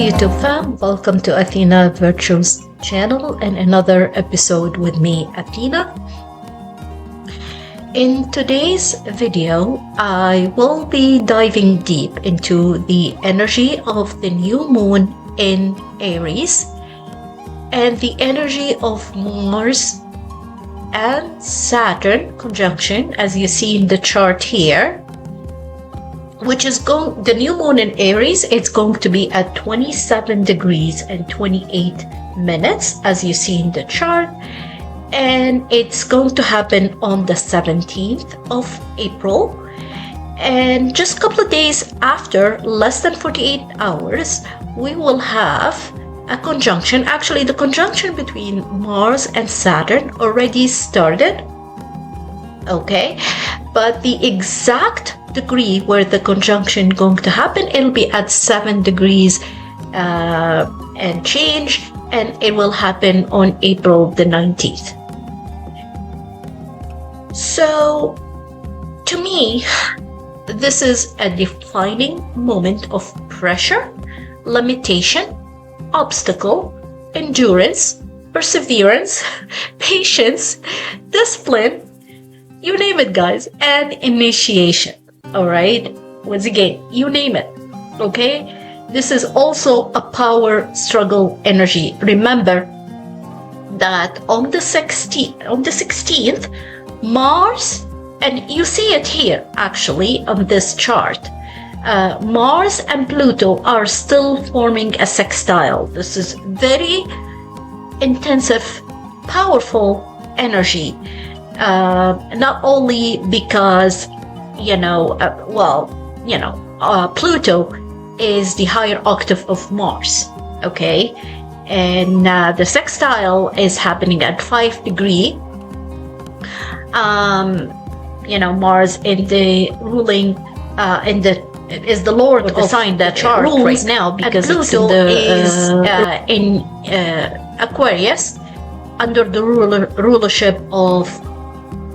YouTube fam, welcome to Athena Virtues channel and another episode with me, Athena. In today's video, I will be diving deep into the energy of the new moon in Aries and the energy of Mars and Saturn conjunction, as you see in the chart here, which is the new moon in Aries. It's going to be at 27 degrees and 28 minutes, as you see in the chart, and it's going to happen on the 17th of April. And just a couple of days after, less than 48 hours, we will have a conjunction. Actually, the conjunction between Mars and Saturn already started, okay, but the exact degree where the conjunction going to happen, it'll be at 7 degrees and change, and it will happen on April the 19th. So to me, this is a defining moment of pressure, limitation, obstacle, endurance, perseverance, patience, discipline, you name it, guys, and initiation. All right, once again, you name it. Okay, this is also a power struggle energy. Remember that on the 16th, Mars, and you see it here actually on this chart, Mars and Pluto are still forming a sextile. This is very intensive, powerful energy. Not only because Pluto is the higher octave of Mars, okay, and the sextile is happening at 5 degrees. Mars in the ruling is the lord of the sign that chart rules right now, because Pluto is in Aquarius under the rulership of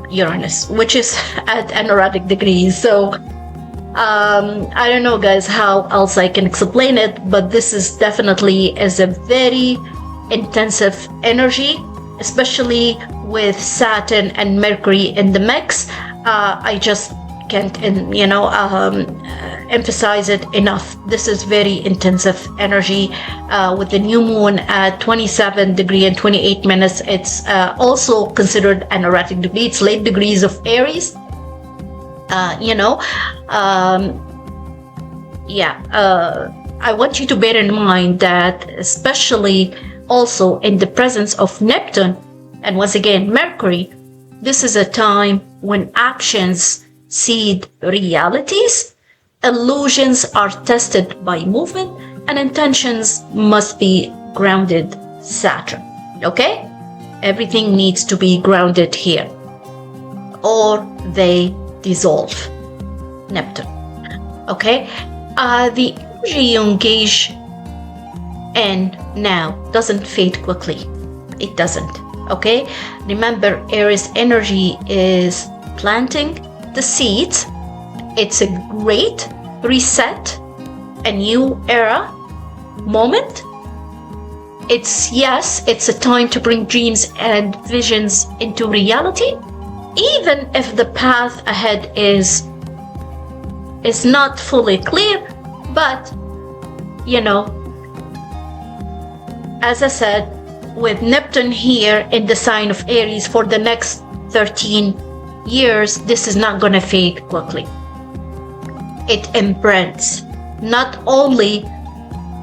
Uranus, which is at an erratic degree. So I don't know, guys, how else I can explain it, but this is definitely a very intensive energy, especially with Saturn and Mercury in the mix. I just can't emphasize it enough. This is very intensive energy with the new moon at 27 degrees and 28 minutes. It's also considered an erratic degree. It's late degrees of Aries. I want you to bear in mind that, especially also in the presence of Neptune and once again Mercury, this is a time when actions seed realities, illusions are tested by movement, and intentions must be grounded. Saturn, okay? Everything needs to be grounded here, or they dissolve. Neptune, okay? The energy you engage in now doesn't fade quickly. It doesn't, okay? Remember, Aries energy is planting the seeds. It's a great reset, a new era moment. It's a time to bring dreams and visions into reality, even if the path ahead is not fully clear. But as I said, with Neptune here in the sign of Aries for the next 13 years, this is not going to fade quickly. It imprints not only,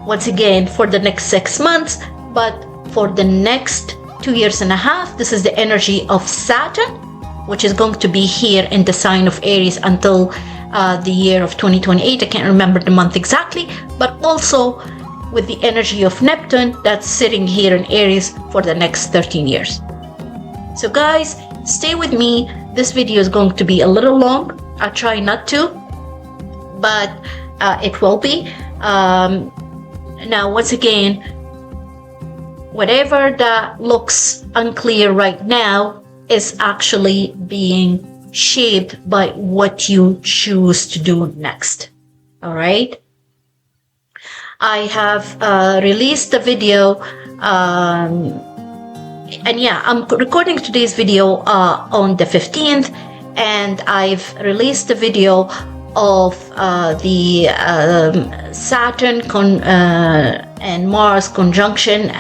once again, for the next 6 months, but for the next 2 years and a half. This is the energy of Saturn, which is going to be here in the sign of Aries until the year of 2028. I can't remember the month exactly, but also with the energy of Neptune that's sitting here in Aries for the next 13 years. So guys, stay with me. This video is going to be a little long. I'll try not to, but it will be. Now, once again, whatever that looks unclear right now is actually being shaped by what you choose to do next. All right. I have released the video, and yeah, I'm recording today's video on the 15th, and I've released the video of the Saturn and Mars conjunction,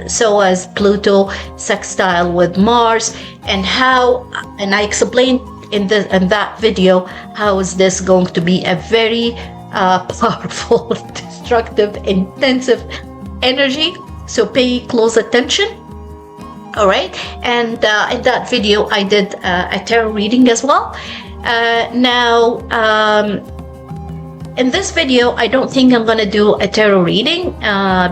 so as Pluto sextile with Mars, and I explained in that video how is this going to be a very powerful, destructive, intensive energy. So pay close attention. All right, and in that video I did a tarot reading as well. Now, in this video, I don't think I'm gonna do a tarot reading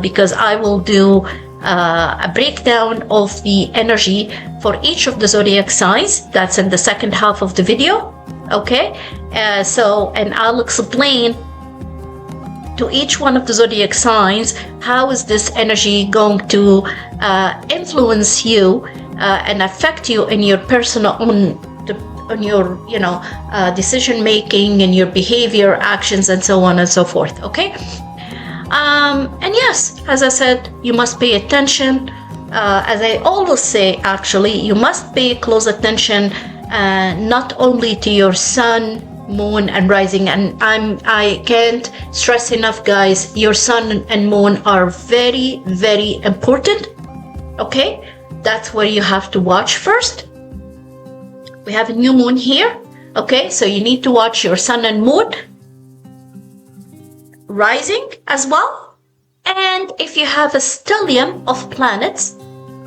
because I will do a breakdown of the energy for each of the zodiac signs. That's in the second half of the video. Okay, and I'll explain to each one of the zodiac signs how is this energy going to influence you and affect you in your personal on your decision making and your behavior, actions, and so on and so forth. Okay, and yes, as I said, you must pay attention. As I always say, actually, you must pay close attention not only to your sun, moon, and rising. And I can't stress enough, guys, your sun and moon are very, very important. Okay, that's where you have to watch first. We have a new moon here. Okay, so you need to watch your sun and moon, rising as well. And if you have a stellium of planets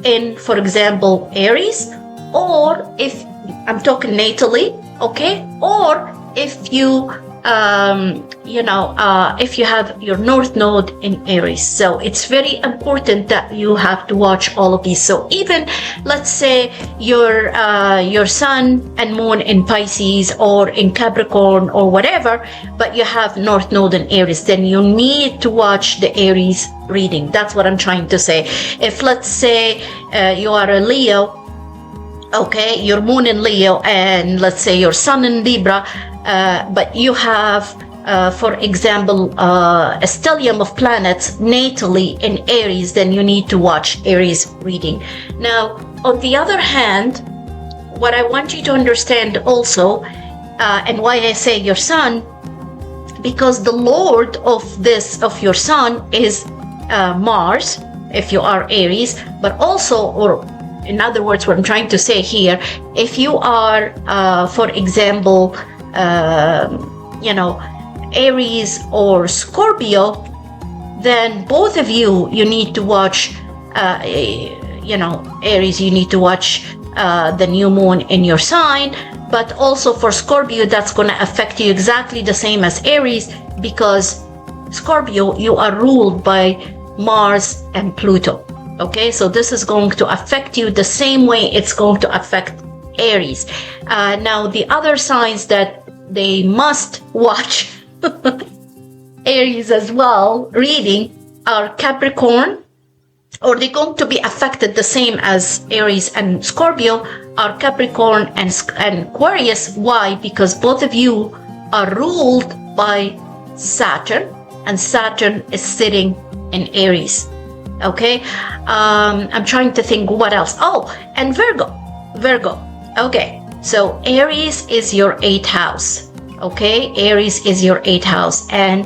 in, for example, Aries, or if I'm talking natally, okay, or if you if you have your north node in Aries. So it's very important that you have to watch all of these. So even let's say your sun and moon in Pisces or in Capricorn or whatever, but you have north node in Aries, then you need to watch the Aries reading. That's what I'm trying to say. If let's say you are a Leo, okay, your moon in Leo, and let's say your sun in Libra, but you have, for example, a stellium of planets natally in Aries, then you need to watch Aries reading. Now, on the other hand, what I want you to understand also, and why I say your sun, because the Lord of your sun is Mars, if you are Aries, but also, or in other words, what I'm trying to say here, if you are, for example, Aries or Scorpio, then both of you need to watch, Aries, you need to watch the new moon in your sign, but also for Scorpio, that's going to affect you exactly the same as Aries, because Scorpio, you are ruled by Mars and Pluto. Okay, so this is going to affect you the same way it's going to affect Aries. Now, the other signs that they must watch Aries as well reading are Capricorn, or they're going to be affected the same as Aries and Scorpio, are Capricorn and Aquarius. Why? Because both of you are ruled by Saturn, and Saturn is sitting in Aries. Okay, I'm trying to think what else. Oh, and Virgo. Okay, so Aries is your 8th house. Okay, Aries is your 8th house, and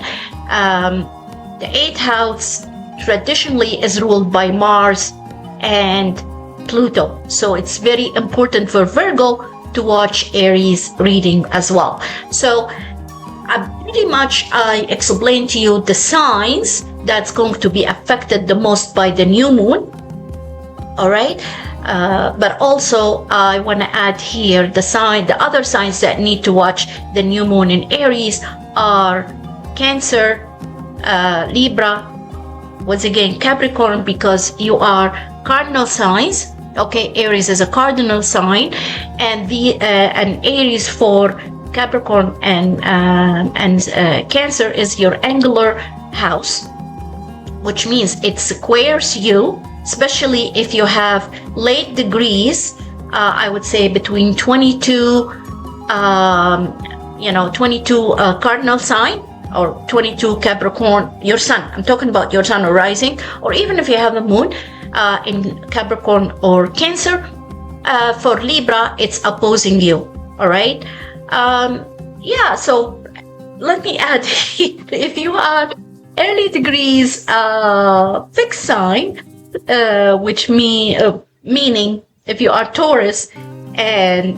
the 8th house traditionally is ruled by Mars and Pluto. So it's very important for Virgo to watch Aries reading as well. So pretty much I explained to you the signs that's going to be affected the most by the new moon. All right, but also I want to add here the other signs that need to watch the new moon in Aries are Cancer, Libra, once again Capricorn, because you are cardinal signs. Okay, Aries is a cardinal sign, and Aries for Capricorn and Cancer is your angular house, which means it squares you, especially if you have late degrees. I would say between 22 cardinal sign or 22 Capricorn, your sun. I'm talking about your sun or rising, or even if you have the moon in Capricorn or Cancer. For Libra, it's opposing you. All right. Yeah. So let me add, if you are early degrees fixed sign, which meaning if you are Taurus and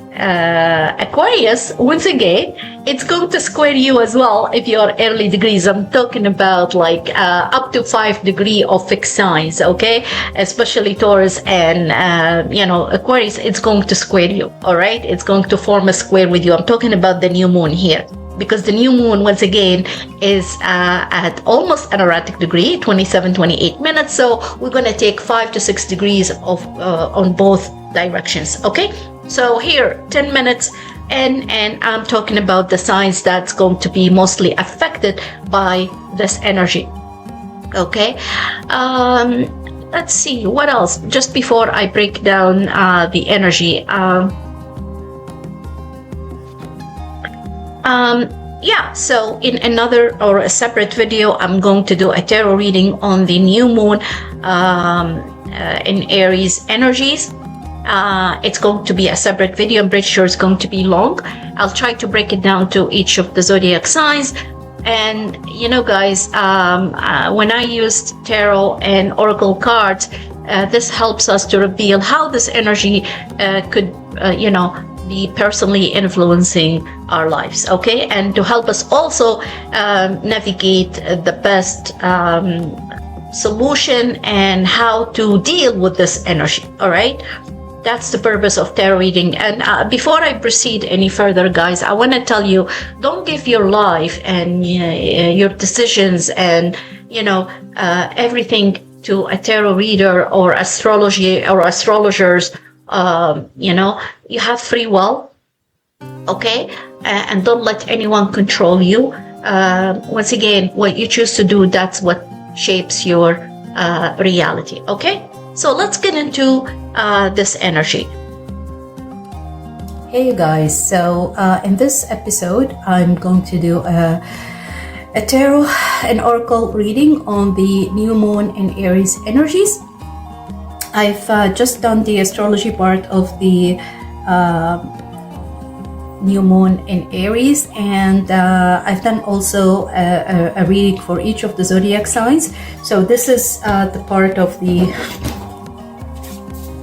Aquarius, once again, it's going to square you as well if you are early degrees. I'm talking about like up to 5 degrees of fixed signs, okay? Especially Taurus and, Aquarius, it's going to square you, all right? It's going to form a square with you. I'm talking about the new moon here, because the new moon, once again, is at almost an erratic degree, 27, 28 minutes. So we're going to take 5 to 6 degrees of on both directions, okay? So here, 10 minutes, and I'm talking about the signs that's going to be mostly affected by this energy, okay? Let's see, what else? Just before I break down the energy, yeah, so in another or a separate video, I'm going to do a tarot reading on the new moon in Aries energies. It's going to be a separate video. I'm pretty sure it's going to be long. I'll try to break it down to each of the zodiac signs. And guys, when I used tarot and oracle cards, this helps us to reveal how this energy could, be personally influencing our lives, okay? And to help us also navigate the best solution and how to deal with this energy, all right? That's the purpose of tarot reading. And before I proceed any further, guys, I want to tell you, don't give your life and your decisions and everything to a tarot reader or astrology or astrologers. You have free will, okay? And don't let anyone control you. Once again, what you choose to do, that's what shapes your reality, okay? So let's get into this energy. Hey you guys, so in this episode I'm going to do a tarot and oracle reading on the new moon in Aries energies. I've just done the astrology part of the new moon in Aries, and I've done also a reading for each of the zodiac signs. So this is the part of the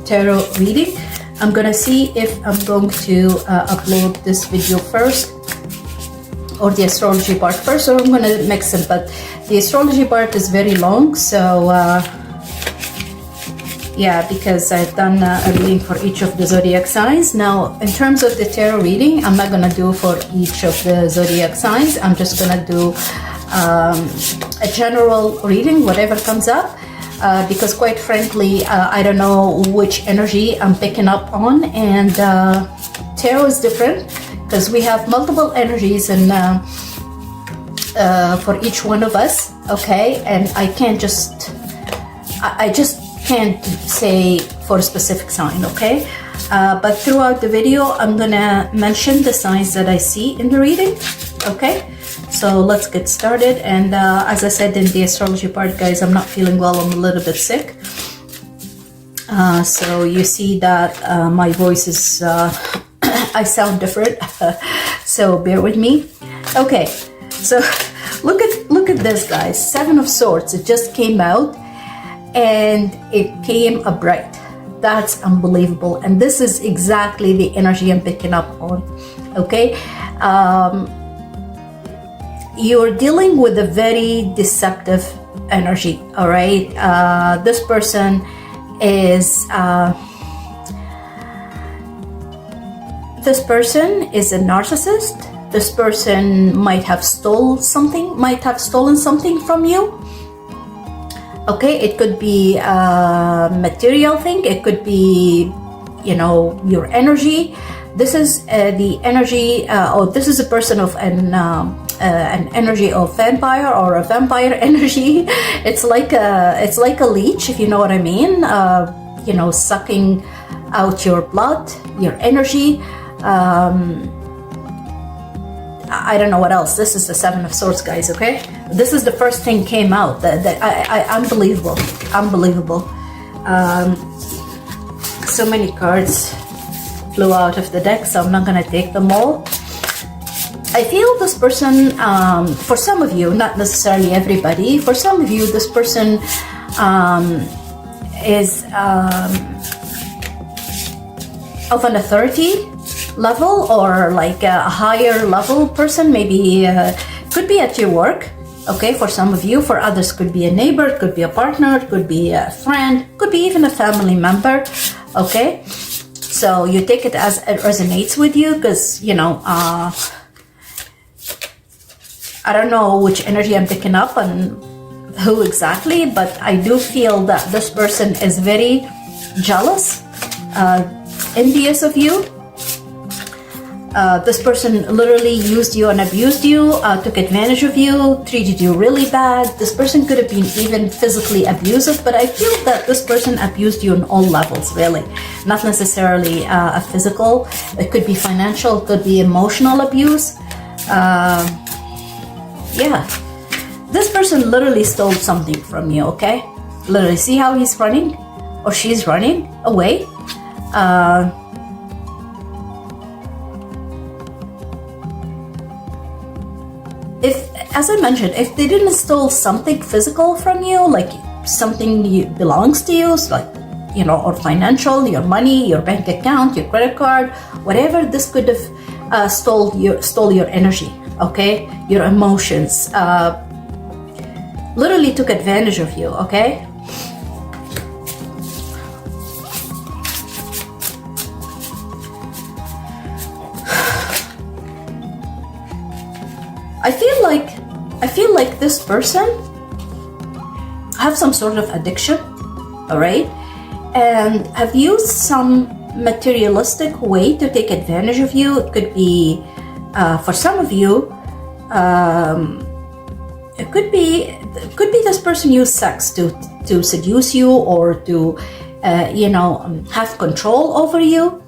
tarot reading. I'm gonna see if I'm going to upload this video first or the astrology part first, or I'm gonna mix them, but the astrology part is very long, so yeah, because I've done a reading for each of the zodiac signs. Now, in terms of the tarot reading, I'm not gonna do for each of the zodiac signs. I'm just gonna do a general reading, whatever comes up. Because quite frankly, I don't know which energy I'm picking up on, and tarot is different because we have multiple energies and for each one of us, okay? And I just can't say for a specific sign, okay? But throughout the video, I'm gonna mention the signs that I see in the reading, okay? So let's get started. And as I said in the astrology part, guys, I'm not feeling well. I'm a little bit sick. So you see that my voice is, I sound different. So bear with me. Okay, so look at this, guys. 7 of Swords. It just came out and it came upright. That's unbelievable. And this is exactly the energy I'm picking up on, okay? You're dealing with a very deceptive energy, all right? This person is a narcissist. This person might have stolen something from you. Okay, it could be a material thing. It could be, your energy. This is the energy, this is a person of an energy of vampire, or a vampire energy. It's like a leech, if you know what I mean. Sucking out your blood, your energy. I don't know what else. This is the Seven of Swords, guys, okay? This is the first thing came out. Unbelievable. Unbelievable. So many cards flew out of the deck, so I'm not going to take them all. I feel this person, for some of you, not necessarily everybody, for some of you, this person is of an authority level, or like a higher level person. Maybe could be at your work, okay, for some of you. For others, could be a neighbor, could be a partner, could be a friend, could be even a family member, okay? So you take it as it resonates with you, because, you know, I don't know which energy I'm picking up and who exactly, but I do feel that this person is very jealous, envious of you. This person literally used you and abused you, took advantage of you, treated you really bad. This person could have been even physically abusive, but I feel that this person abused you on all levels, really. Not necessarily a physical. It could be financial, it could be emotional abuse. Yeah. This person literally stole something from you, okay? Literally, see how he's running? Or she's running away? If, as I mentioned, if they didn't steal something physical from you, like something belongs to you, like, you know, or financial, your money, your bank account, your credit card, whatever, this could have stole your energy, okay? Your emotions, literally took advantage of you, okay? I feel like this person have some sort of addiction, all right? And have used some materialistic way to take advantage of you. It could be, for some of you, it could be this person used sex to seduce you, or to, you know, have control over you.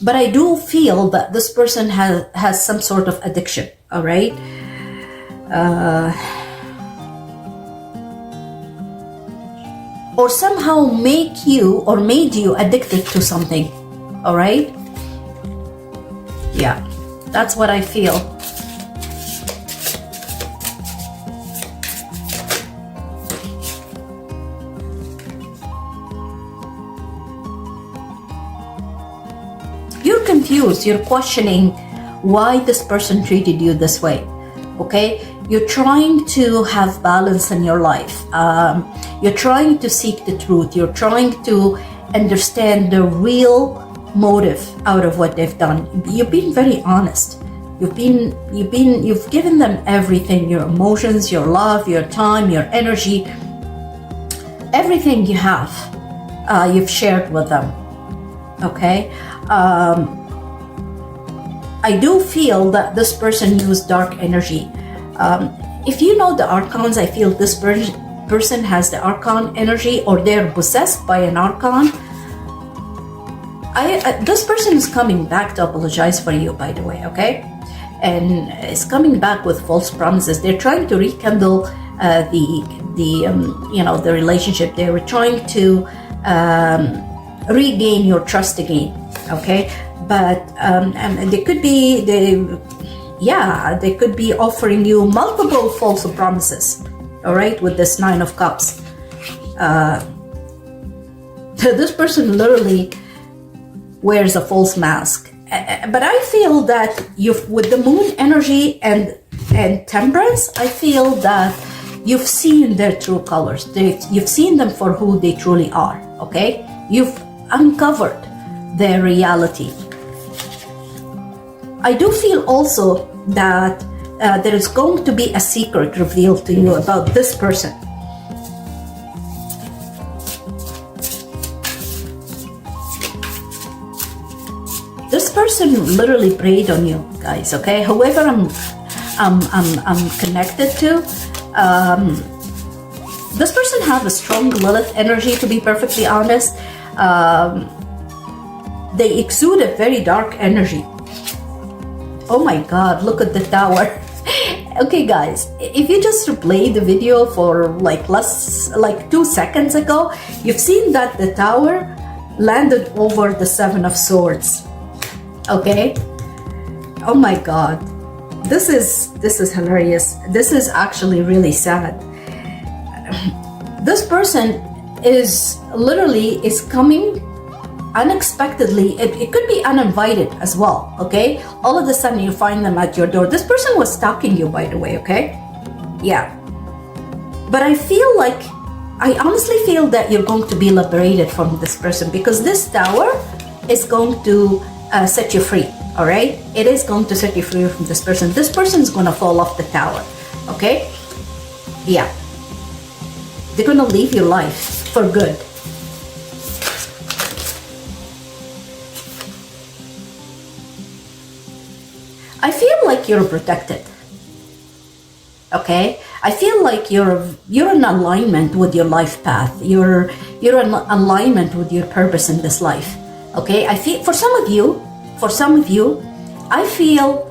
But I do feel that this person has some sort of addiction, all right? Or somehow made you addicted to something, all right? Yeah, that's what I feel. You're confused, you're questioning why this person treated you this way, okay? You're trying to have balance in your life. You're trying to seek the truth. You're trying to understand the real motive out of what they've done. You've been very honest. You've given them everything, your emotions, your love, your time, your energy, everything you have, you've shared with them, okay? I do feel that this person used dark energy. If you know the archons, I feel this person has the archon energy, or they're possessed by an archon. This person is coming back to apologize for you, by the way, okay? And is coming back with false promises. They're trying to rekindle the relationship. They were trying to regain your trust again, okay? But and they could be they could be offering you multiple false promises, all right, with this Nine of Cups. This person literally wears a false mask. But I feel that with the moon energy and temperance, I feel that you've seen their true colors. You've seen them for who they truly are, okay? You've uncovered their reality. I do feel also that there is going to be a secret revealed to you about this person. This person literally preyed on you, guys, okay? Whoever I'm connected to, this person have a strong Lilith energy, to be perfectly honest. they exude a very dark energy. Oh my God, look at the tower. Okay guys, if you just replay the video for like 2 seconds ago, you've seen that the tower landed over the Seven of Swords. Okay? Oh my God. This is hilarious. This is actually really sad. This person is coming unexpectedly. It could be uninvited as well, okay? All of a sudden you find them at your door. This person was stalking you, by the way, okay? Yeah. But I honestly feel that you're going to be liberated from this person, because this tower is going to set you free, all right? It is going to set you free from this person. This person is going to fall off the tower, okay? Yeah. They're going to leave your life for good. I feel like you're protected. Okay? I feel like you're in alignment with your life path. You're in alignment with your purpose in this life. Okay? I feel for some of you, I feel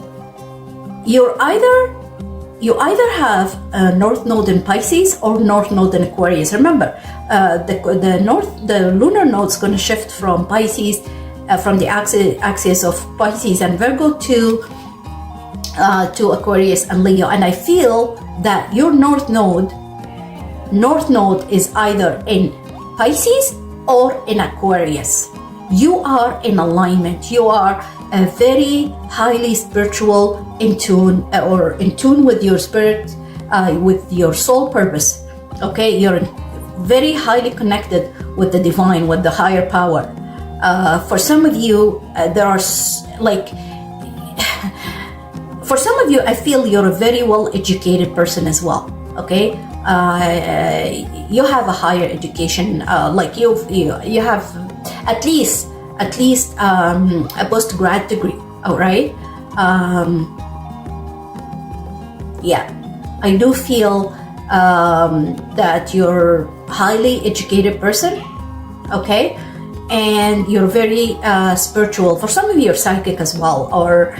you either have a North Node in Pisces or North Node in Aquarius. Remember, the lunar node is going to shift from Pisces, from the axis of Pisces and Virgo to Aquarius and Leo. And I feel that your North Node is either in Pisces or in Aquarius. You are in alignment. You are a very highly spiritual, in tune with your spirit, with your soul purpose. Okay, you're very highly connected with the divine, with the higher power. For some of you, for some of you, I feel you're a very well-educated person as well. Okay, you have a higher education. You have at least a postgrad degree. All right. Yeah, I do feel that you're a highly educated person. Okay, and you're very spiritual. For some of you, you're psychic as well, or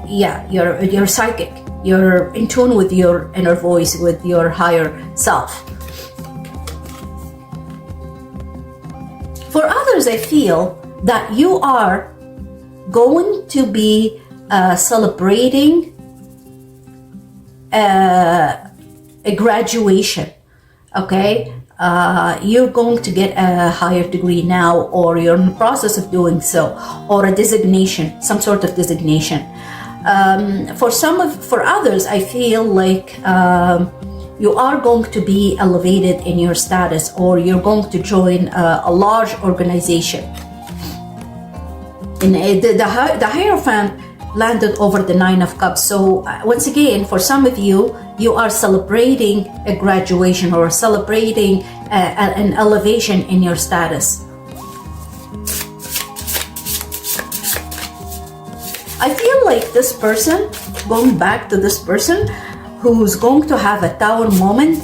yeah, you're psychic. You're in tune with your inner voice, with your higher self. For others, I feel that you are going to be celebrating a graduation. Okay, you're going to get a higher degree now, or you're in the process of doing so, or a designation, some sort of designation. For others, I feel like you are going to be elevated in your status, or you're going to join a large organization. And the Hierophant landed over the Nine of Cups. So once again, for some of you, you are celebrating a graduation or celebrating an elevation in your status. I feel like this person, going back to this person who's going to have a tower moment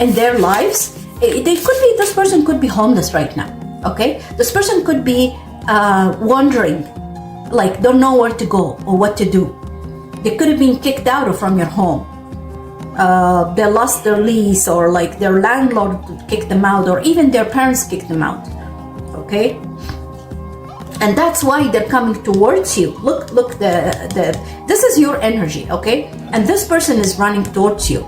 in their lives, this person could be homeless right now. Okay, this person could be wondering, like, don't know where to go or what to do. They could have been kicked out from your home. They lost their lease, or like their landlord kicked them out, or even their parents kicked them out. Okay, and that's why they're coming towards you. Look, this is your energy. Okay, and this person is running towards you.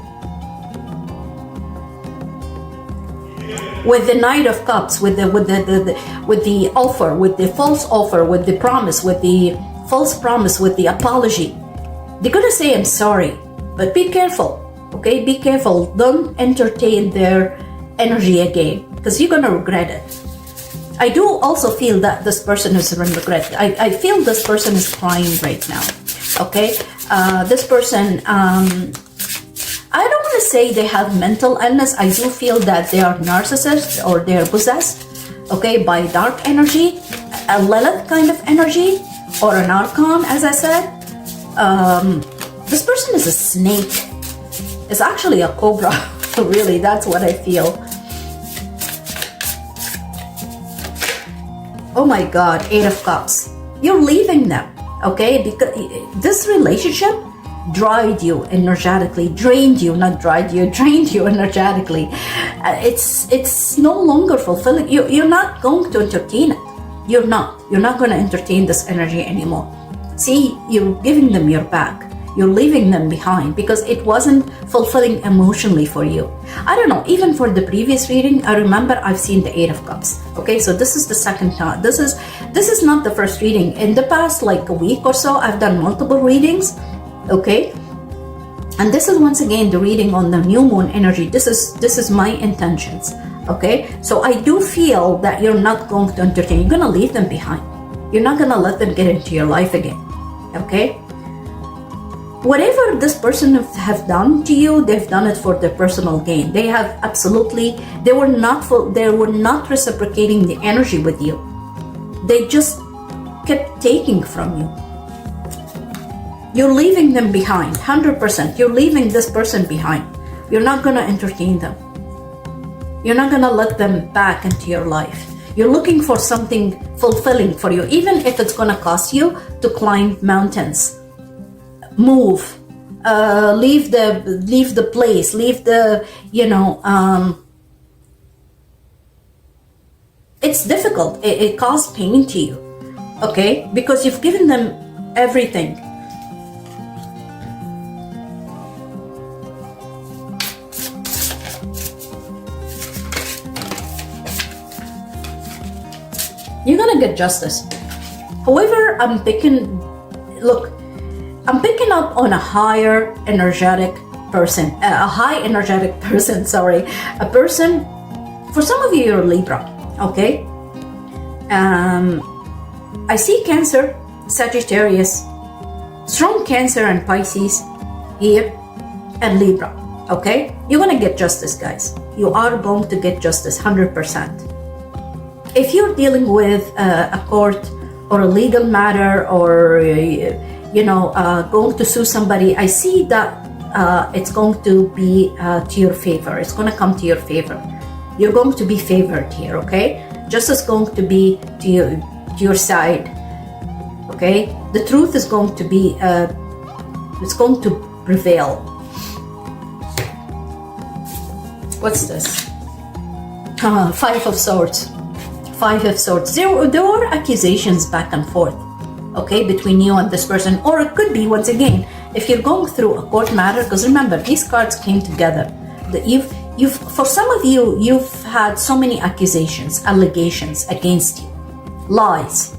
With the Knight of Cups, with the offer, with the false offer, with the promise, with the false promise, with the apology, they're gonna say, "I'm sorry," but be careful. Okay, be careful. Don't entertain their energy again, because you're gonna regret it. I do also feel that this person is gonna regret it. I feel this person is crying right now. Okay, this person. I don't want to say they have mental illness. I do feel that they are narcissists, or they're possessed, okay, by dark energy, a Lilith kind of energy, or an Archon, as I said. This person is a snake. It's actually a cobra. Really, that's what I feel. Oh my God, Eight of Cups. You're leaving them, okay? Because this relationship dried you energetically, drained you, not dried you, drained you energetically. It's no longer fulfilling. You're not going to entertain it. You're not going to entertain this energy anymore. See, you're giving them your back. You're leaving them behind because it wasn't fulfilling emotionally for you. I don't know, even for the previous reading, I remember I've seen the Eight of Cups. Okay, so this is the second time. This is not the first reading. In the past like a week or so, I've done multiple readings. Okay, and this is once again the reading on the new moon energy. This is my intentions. Okay, so I do feel that you're not going to entertain. You're gonna leave them behind. You're not gonna let them get into your life again. Okay, whatever this person have done to you, they've done it for their personal gain. They have absolutely, they were not reciprocating the energy with you. They just kept taking from you. You're leaving them behind, 100%. You're leaving this person behind. You're not gonna entertain them. You're not gonna let them back into your life. You're looking for something fulfilling for you, even if it's gonna cost you to climb mountains, move, leave the place, leave the, it's difficult. It caused pain to you, okay? Because you've given them everything. You're gonna get justice. However, I'm picking up on a higher energetic person, a high energetic person, sorry. A person, for some of you, you're Libra, okay? I see Cancer, Sagittarius, strong Cancer and Pisces here, and Libra, okay? You're gonna get justice, guys. You are going to get justice, 100%. If you're dealing with a court or a legal matter, or going to sue somebody, I see that it's going to be to your favor. It's going to come to your favor. You're going to be favored here, okay? Justice is going to be to your side, okay? The truth is going to be, it's going to prevail. What's this? Five of Swords. Five of Swords. There were accusations back and forth, okay, between you and this person. Or it could be, once again, if you're going through a court matter, because remember, these cards came together. For some of you, you've had so many accusations, allegations against you, lies.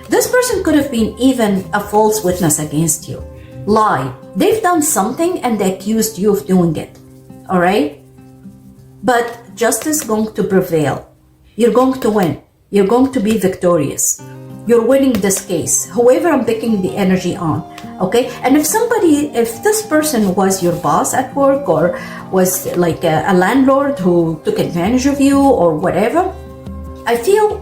This person could have been even a false witness against you. Lie. They've done something and they accused you of doing it, all right? But justice is going to prevail. You're going to win. You're going to be victorious. You're winning this case. Whoever I'm picking the energy on, okay? And if this person was your boss at work, or was like a landlord who took advantage of you or whatever, I feel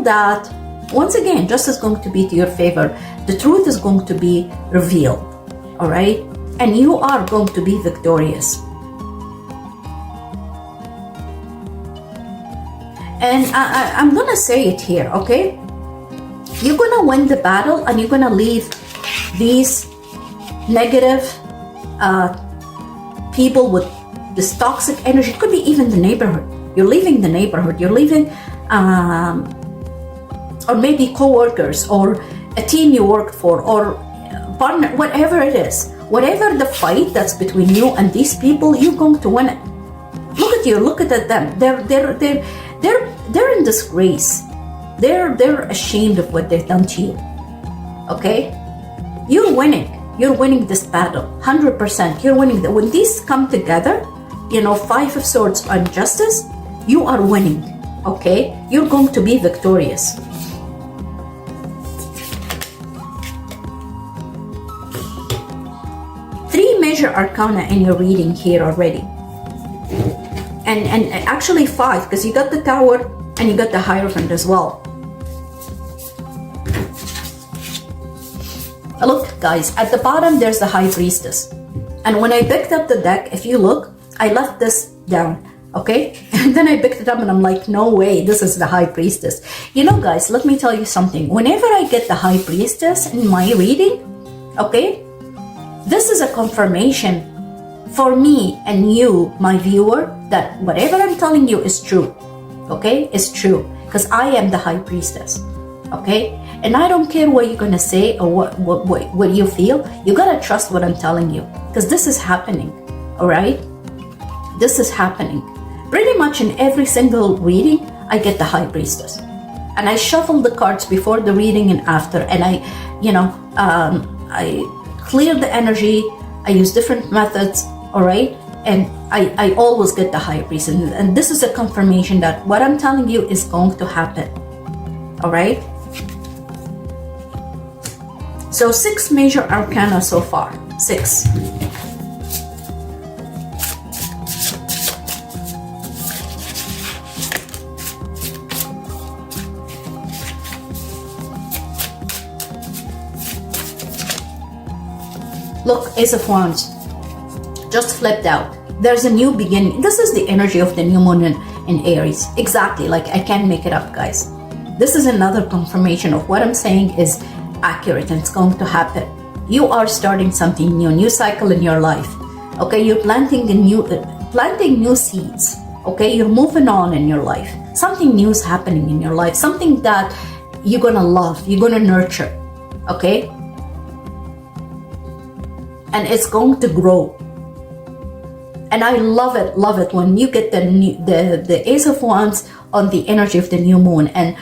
that, once again, justice is going to be to your favor. The truth is going to be revealed, all right? And you are going to be victorious. And I'm gonna say it here, okay? You're gonna win the battle, and you're gonna leave these negative people with this toxic energy. It could be even the neighborhood. You're leaving the neighborhood. You're leaving, or maybe co-workers, or a team you worked for, or partner, whatever it is. Whatever the fight that's between you and these people, you're going to win it. Look at you. Look at them. They're in disgrace. They're ashamed of what they've done to you. Okay? You're winning. You're winning this battle. 100%. You're winning. When these come together, Five of Swords and Justice, you are winning. Okay? You're going to be victorious. Three major arcana in your reading here already. And actually five, because you got the Tower and you got the Hierophant as well. Look, guys, at the bottom there's the High Priestess. And when I picked up the deck, if you look, I left this down. Okay, and then I picked it up and I'm like, no way, this is the High Priestess. You know, guys, let me tell you something. Whenever I get the High Priestess in my reading, okay, this is a confirmation for me and you, my viewer, that whatever I'm telling you is true. Okay, it's true, because I am the High Priestess. Okay, and I don't care what you're gonna say or what you feel. You gotta trust what I'm telling you, because this is happening. All right, this is happening. Pretty much in every single reading, I get the High Priestess, and I shuffle the cards before the reading and after, and I clear the energy. I use different methods. All right, and I always get the High Priestess, and this is a confirmation that what I'm telling you is going to happen. All right. So 6 major arcana so far. 6. Look, Ace of Wands just flipped out. There's a new beginning. This is the energy of the new moon in Aries. Exactly, like I can't make it up, guys. This is another confirmation of what I'm saying is accurate and it's going to happen. You are starting something new cycle in your life. Okay, you're planting new seeds. Okay, you're moving on in your life. Something new is happening in your life. Something that you're gonna love, you're gonna nurture. Okay, and it's going to grow. And I love it when you get the Ace of Wands on the energy of the new moon. And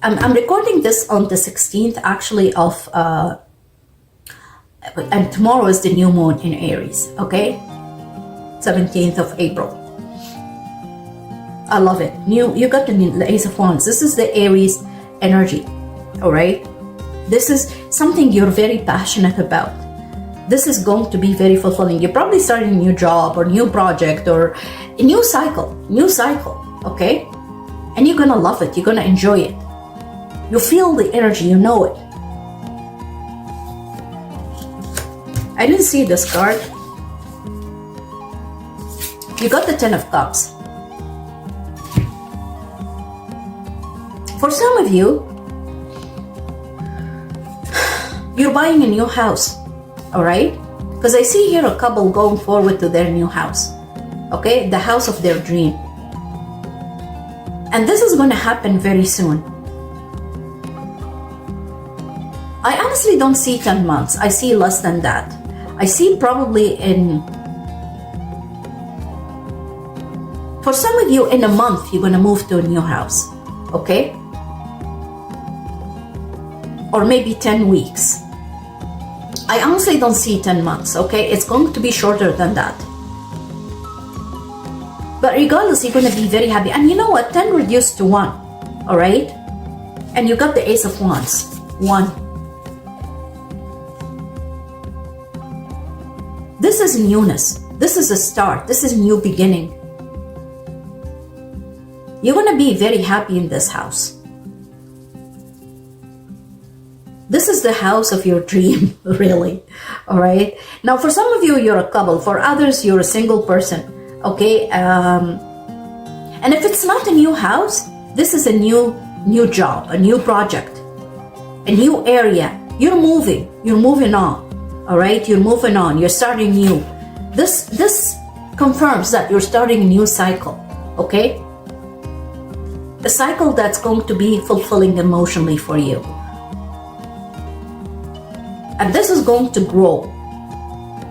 I'm recording this on the 16th actually of and tomorrow is the new moon in Aries. Okay, 17th of April. I love it. You got the Ace of Wands. This is the Aries energy. All right, this is something you're very passionate about. This is going to be very fulfilling. You're probably starting a new job or new project or a new cycle, okay? And you're gonna love it, you're gonna enjoy it. You feel the energy, you know it. I didn't see this card. You got the 10 of Cups. For some of you, you're buying a new house. All right, because I see here a couple going forward to their new house. Okay, the house of their dream, and this is going to happen very soon. I honestly don't see 10 months. I see less than that. I see probably for some of you in a month you're going to move to a new house. Okay, or maybe 10 weeks. I honestly don't see 10 months, okay? It's going to be shorter than that. But regardless, you're going to be very happy. And you know what? 10 reduced to 1, all right? And you got the Ace of Wands, 1. This is newness. This is a start. This is a new beginning. You're going to be very happy in this house. This is the house of your dream, really. All right. Now, for some of you, you're a couple. For others, you're a single person. Okay. And if it's not a new house, this is a new job, a new project, a new area. You're moving. You're moving on. All right. You're moving on. You're starting new. This confirms that you're starting a new cycle. Okay. A cycle that's going to be fulfilling emotionally for you. And this is going to grow.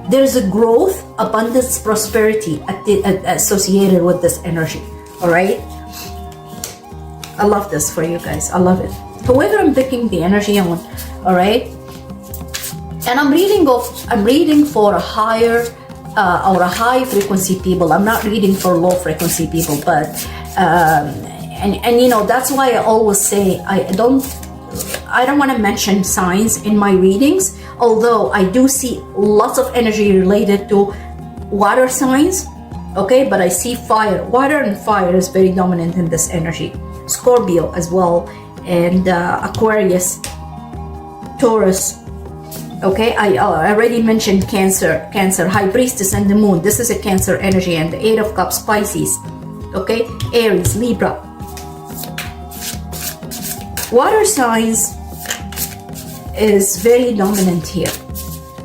There's a growth, abundance, prosperity associated with this energy. All right. I love this for you guys. I love it. Whoever I'm picking the energy on. All right. And I'm reading for a higher or a high frequency people. I'm not reading for low frequency people, but and you know, that's why I always say I don't want to mention signs in my readings, although I do see lots of energy related to water signs, okay? But I see fire. Water and fire is very dominant in this energy. Scorpio as well, and Aquarius, Taurus, okay? I already mentioned Cancer, High Priestess and the Moon. This is a Cancer energy, and the 8 of Cups, Pisces, Okay, Aries, Libra. Water signs is very dominant here.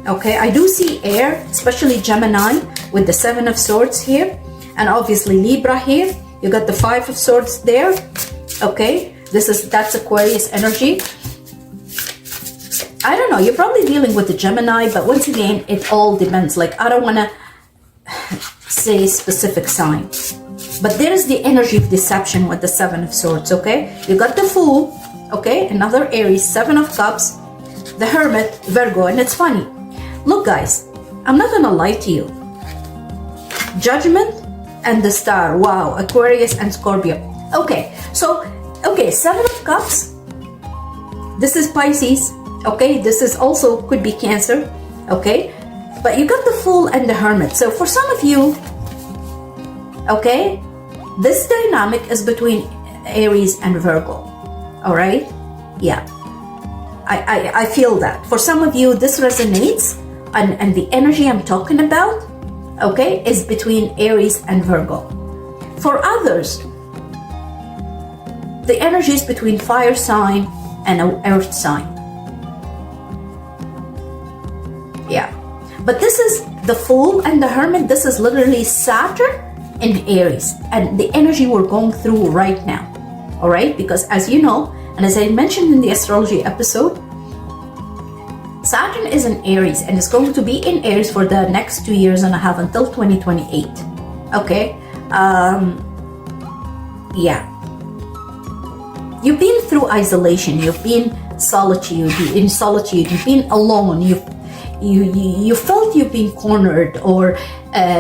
Okay, I do see air, especially Gemini with the 7 of Swords here, and obviously Libra here. You got the 5 of Swords there. Okay, that's Aquarius energy. I don't know, you're probably dealing with the Gemini, but once again, it all depends. Like, I don't want to say specific sign, but there is the energy of deception with the 7 of Swords. Okay, you got the Fool. Okay, another Aries, 7 of Cups, the Hermit, Virgo. And it's funny, look guys, I'm not gonna lie to you, Judgment and the Star, wow, Aquarius and Scorpio. Okay, so 7 of Cups, this is Pisces. Okay, this is also could be Cancer. Okay, but you got the Fool and the Hermit. So for some of you, okay, this dynamic is between Aries and Virgo. All right, yeah, I feel that for some of you this resonates, and the energy I'm talking about, okay, is between Aries and Virgo. For others, the energy is between fire sign and an earth sign. Yeah, but this is the Fool and the Hermit. This is literally Saturn in Aries, and the energy we're going through right now. All right, because as you know, and as I mentioned in the astrology episode, Saturn is in Aries and is going to be in Aries for the next 2.5 years until 2028. Okay, yeah, you've been through isolation, you've been solitude, you've been alone, you felt you've been cornered, or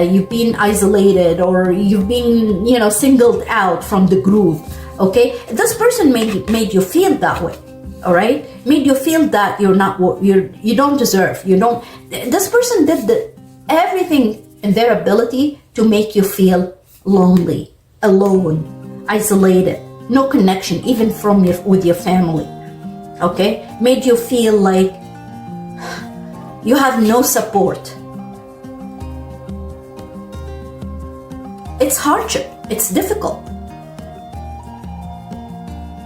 you've been isolated, or you've been, singled out from the group. Okay, this person made you feel that way. All right, made you feel that you don't deserve, this person did everything in their ability to make you feel lonely, alone, isolated, no connection even with your family. Okay, made you feel like you have no support. It's hardship, it's difficult.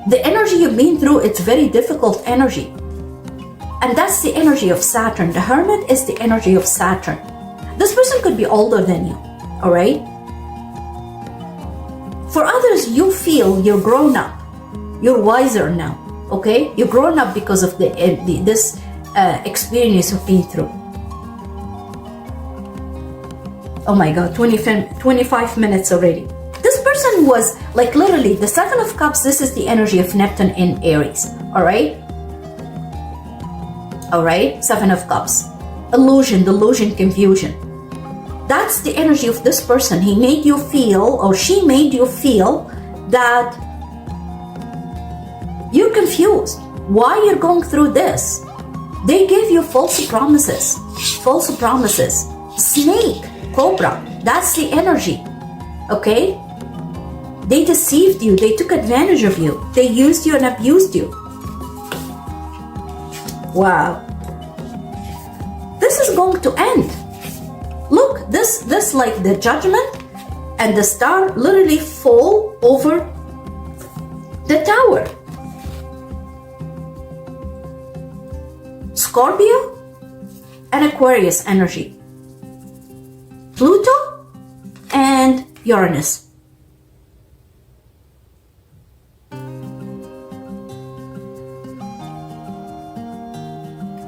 The energy you've been through, it's very difficult energy. And that's the energy of Saturn. The Hermit is the energy of Saturn. This person could be older than you, all right? For others, you feel you're grown up. You're wiser now, okay? You're grown up because of this experience you've been through. Oh my God, 25 minutes already. This person was like literally the 7 of Cups. This is the energy of Neptune in Aries. All right. 7 of Cups. Illusion, delusion, confusion. That's the energy of this person. He made you feel, or she made you feel, that you're confused. Why you're going through this? They gave you false promises. Snake, cobra. That's the energy. Okay. They deceived you, they took advantage of you, they used you and abused you. Wow. This is going to end. Look, this like the Judgment and the Star literally fall over the tower. Scorpio and Aquarius energy. Pluto and Uranus.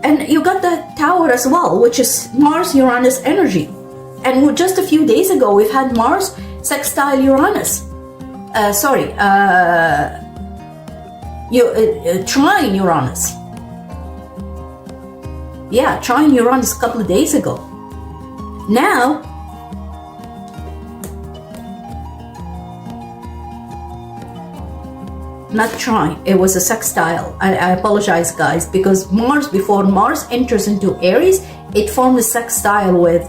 And you got the Tower as well, which is Mars-Uranus energy. And just a few days ago, we've had Mars sextile Uranus. Trine Uranus. Yeah, trine Uranus a couple of days ago. Now, not trine, it was a sextile. I apologize, guys, because before Mars enters into Aries, it formed a sextile with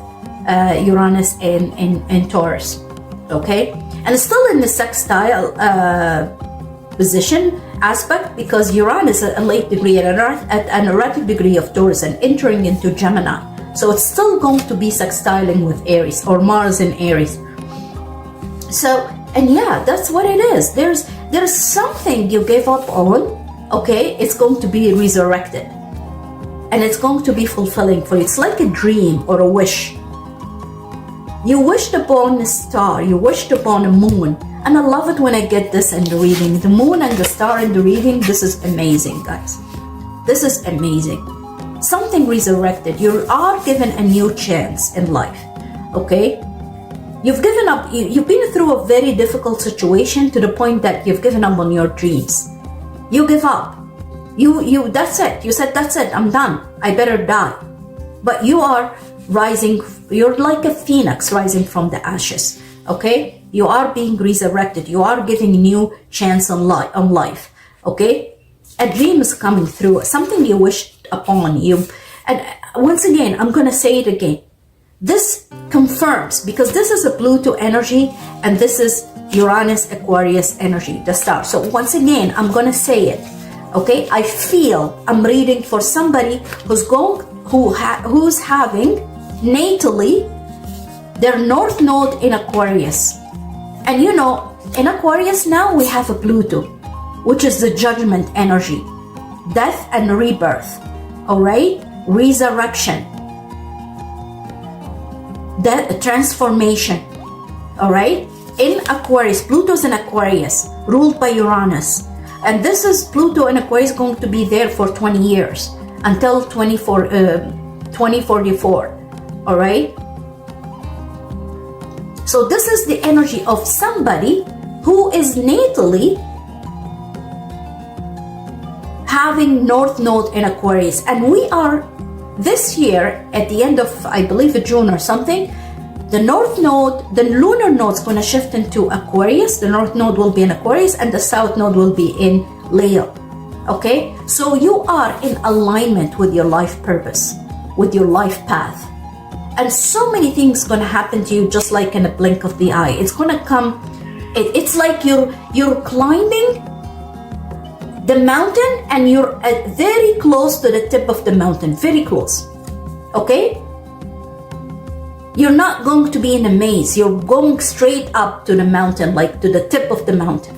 Uranus in Taurus. Okay, and it's still in the sextile position aspect, because Uranus is a late degree at an erratic degree of Taurus and entering into Gemini. So it's still going to be sextiling with Aries, or Mars in Aries. So And yeah, that's what it is. There's something you gave up on, okay? It's going to be resurrected. And it's going to be fulfilling for you. It's like a dream or a wish. You wished upon a star, you wished upon a moon. And I love it when I get this in the reading. The moon and the star in the reading, this is amazing, guys. This is amazing. Something resurrected. You are given a new chance in life, okay? You've given up, you've been through a very difficult situation to the point that you've given up on your dreams. You give up. That's it. You said, that's it, I'm done. I better die. But you are rising, you're like a phoenix rising from the ashes, okay? You are being resurrected. You are giving a new chance on life, okay? A dream is coming through, something you wished upon you. And once again, I'm going to say it again. This confirms, because this is a Pluto energy and this is Uranus Aquarius energy, the star. So once again, I'm going to say it, okay? I feel I'm reading for somebody who's having natally their North Node in Aquarius. And you know, in Aquarius now we have a Pluto, which is the judgment energy, death and rebirth, all right? Resurrection, death, transformation, all right? In Aquarius, Pluto's in Aquarius, ruled by Uranus. And this is Pluto in Aquarius going to be there for 20 years, until 2044, all right? So this is the energy of somebody who is natally having North Node in Aquarius. And we are, this year, at the end of, I believe, June or something, the North Node, the lunar node is going to shift into Aquarius. The North Node will be in Aquarius and the South Node will be in Leo. Okay? So you are in alignment with your life purpose, with your life path. And so many things going to happen to you just like in a blink of the eye. It's going to come, it's like you're climbing the mountain and you're very close to the tip of the mountain, very close, okay? You're not going to be in a maze. You're going straight up to the mountain, like to the tip of the mountain,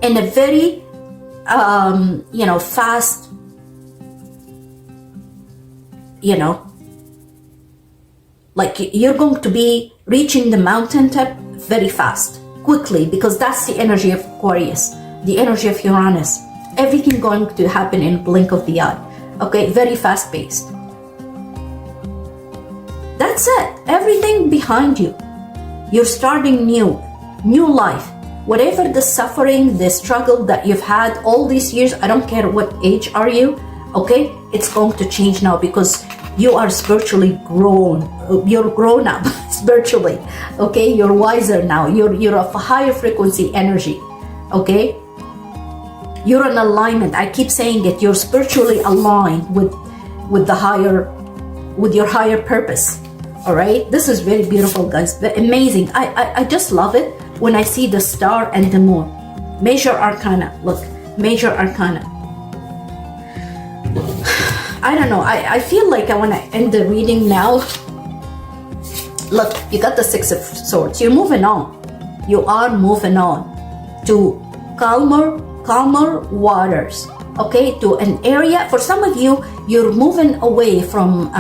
in a very, fast, like you're going to be reaching the mountain top very fast, quickly, because that's the energy of Aquarius, the energy of Uranus. Everything going to happen in a blink of the eye, okay? Very fast paced. That's it. Everything behind you. You're starting new life. Whatever the suffering, the struggle that you've had all these years, I don't care what age are you, okay? It's going to change now because you are spiritually grown. You're grown up spiritually, okay? You're wiser now. You're of a higher frequency energy, okay? You're in alignment. I keep saying it. You're spiritually aligned with your higher purpose. All right, this is very beautiful, guys. Amazing. I just love it when I see the star and the moon. Major arcana. Look, major arcana. I don't know. I feel like I want to end the reading now. Look, you got the Six of Swords. You're moving on. You are moving on to calmer waters. Okay, to an area. For some of you, you're moving away from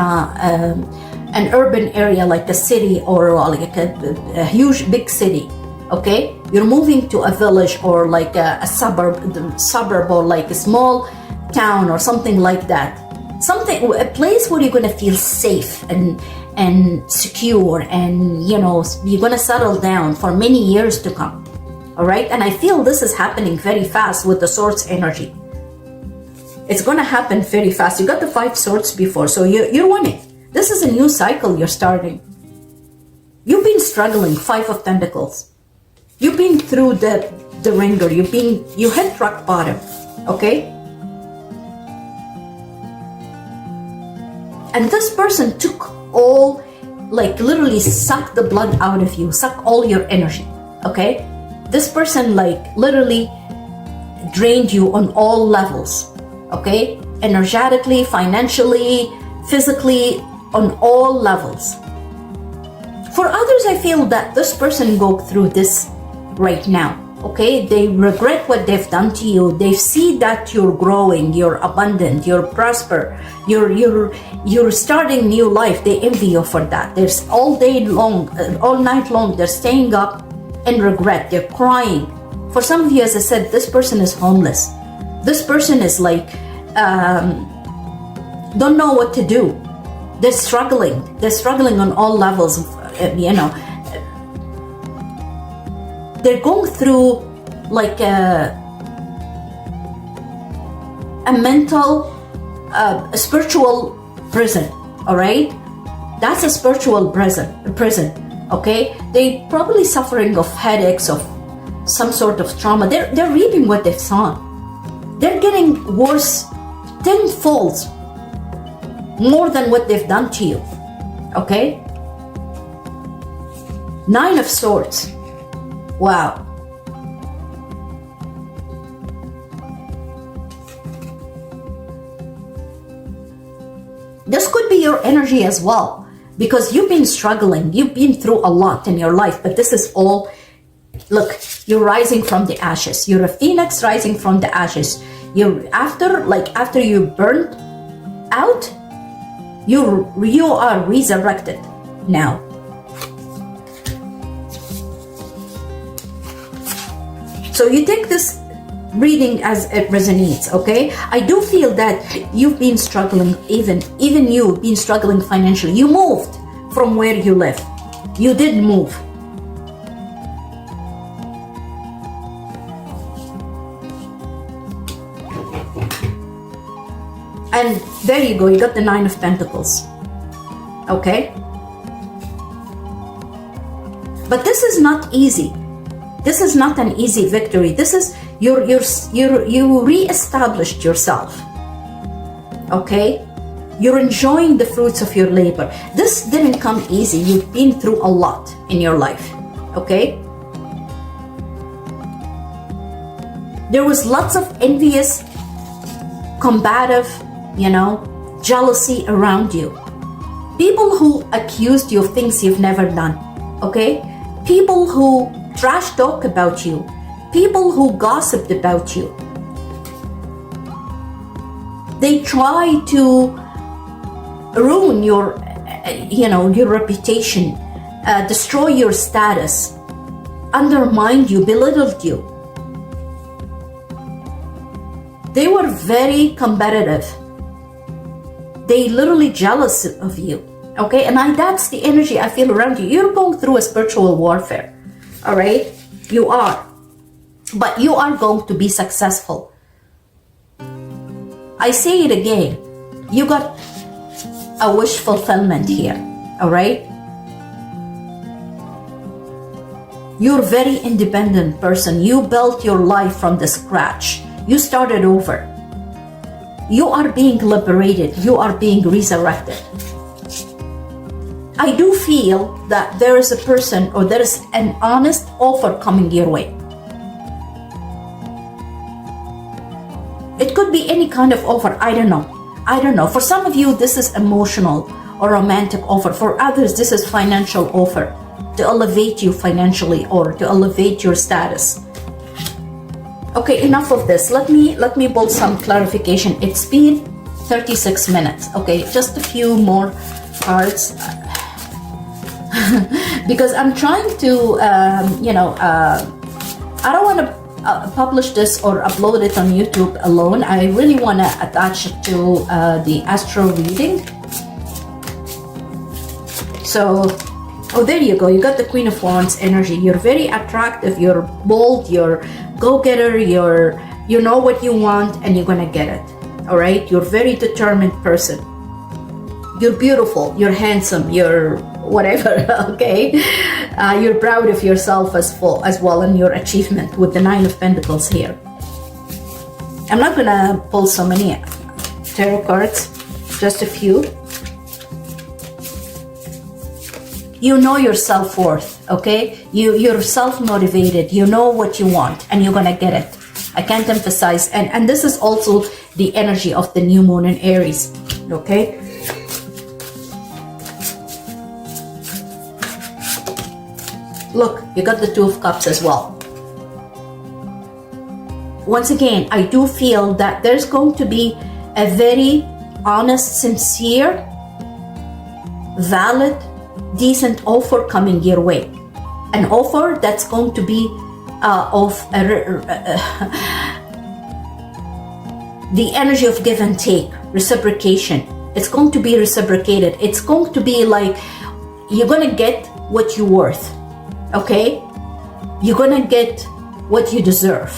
an urban area like a city or like a huge big city, okay? You're moving to a village or like a suburb or like a small town or something like that. A place where you're gonna feel safe and secure, and you're gonna settle down for many years to come, all right? And I feel this is happening very fast with the Swords energy. It's gonna happen very fast. You got the 5 swords before, so you're winning. This is a new cycle you're starting. You've been struggling, 5 of Pentacles. You've been through the ringer. You hit rock bottom, okay? And this person took all, like literally sucked the blood out of you, suck all your energy, okay? This person like literally drained you on all levels, okay? Energetically, financially, physically, on all levels. For others, I feel that this person go through this right now. Okay, they regret what they've done to you. They see that you're growing, you're abundant, you're prosper, you're starting new life. They envy you for that. There's all day long, all night long, they're staying up in regret. They're crying. For some of you, as I said, this person is homeless. This person is like, don't know what to do. They're struggling. They're struggling on all levels. They're going through like a mental, a spiritual prison. All right, that's a spiritual prison. Okay, they probably suffering of headaches, of some sort of trauma. They're reaping what they've sown. They're getting worse tenfold more than what they've done to you. Okay, 9 of Swords. Wow. This could be your energy as well, because you've been struggling. You've been through a lot in your life, but this is all, look, you're rising from the ashes. You're a phoenix rising from the ashes. You're after you burnt out, you are resurrected now. So you take this reading as it resonates, okay? I do feel that you've been struggling, even you've been struggling financially. You moved from where you live. You did move. And there you go, you got the 9 of Pentacles, okay? But this is not easy. This is not an easy victory. This is you re-established yourself. Okay? You're enjoying the fruits of your labor. This didn't come easy. You've been through a lot in your life. Okay? There was lots of envious, combative, jealousy around you. People who accused you of things you've never done. Okay? People who trash talk about you, people who gossiped about you. They try to ruin your reputation, destroy your status, undermine you, belittled you. They were very competitive. They literally jealous of you. Okay, and that's the energy I feel around you. You're going through a spiritual warfare. All right, you are, but you are going to be successful. I say it again, you got a wish fulfillment here. All right, you're a very independent person. You built your life from the scratch. You started over. You are being liberated. You are being resurrected. I do feel that there is a person, or there is an honest offer coming your way. It could be any kind of offer. I don't know. For some of you, this is emotional or romantic offer. For others, this is financial offer to elevate you financially or to elevate your status. Okay, enough of this. Let me pull some clarification. It's been 36 minutes. Okay, just a few more cards. Because I'm trying to, I don't want to publish this or upload it on YouTube alone. I really want to attach it to the astro reading. So, there you go. You got the Queen of Wands energy. You're very attractive. You're bold. You're go-getter. You know what you want, and you're gonna get it. All right. You're a very determined person. You're beautiful. You're handsome. You're whatever, okay? You're proud of yourself as well and your achievement with the 9 of Pentacles here. I'm not gonna pull so many tarot cards, just a few. You know your self-worth, okay? You're self-motivated. You know what you want, and you're gonna get it. I can't emphasize, and this is also the energy of the new moon in Aries, okay? Look, you got the 2 of Cups as well. once again, I do feel that there's going to be a very honest, sincere, valid, decent offer coming your way. An offer that's going to be the energy of give and take, reciprocation. It's going to be reciprocated. It's going to be like you're going to get what you're worth, okay? You're going to get what you deserve.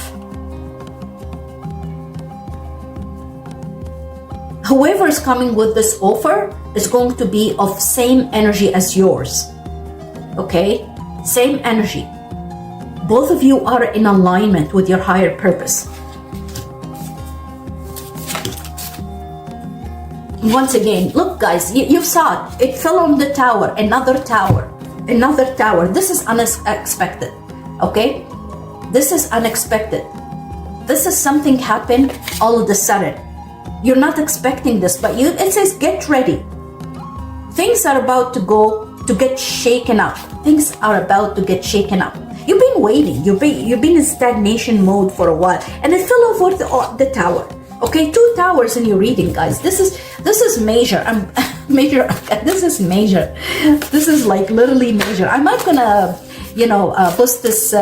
Whoever is coming with this offer is going to be of same energy as yours, okay? Same energy. Both of you are in alignment with your higher purpose. Once again, look guys, you saw it. It fell on the tower, another tower, another tower. This is unexpected, okay? This is unexpected. This is something happened all of a sudden. You're not expecting this, but it says get ready. Things are about to get shaken up. Things are about to get shaken up. You've been waiting. You've been in stagnation mode for a while, and it fell over the tower. Okay, 2 towers in your reading, guys. This is major. Major. This is major. This is like literally major. I'm not gonna, post this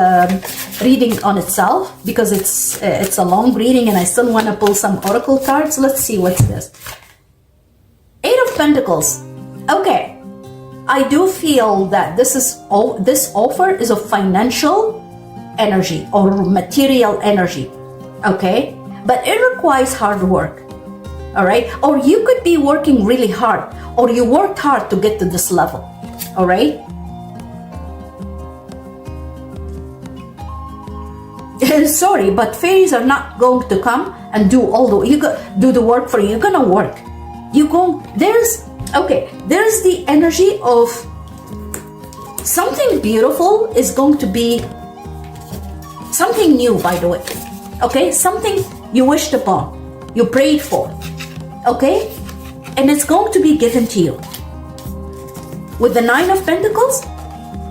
reading on itself because it's a long reading, and I still want to pull some oracle cards. Let's see what's this. 8 of Pentacles. Okay. I do feel that this offer is of financial energy or material energy, okay? But it requires hard work, all right? Or you could be working really hard, or you worked hard to get to this level, all right? Sorry, but fairies are not going to come and do do the work for you. You're gonna work. There's the energy of something beautiful is going to be something new, by the way. Okay, something you wished upon, you prayed for, okay? And it's going to be given to you. With the 9 of Pentacles,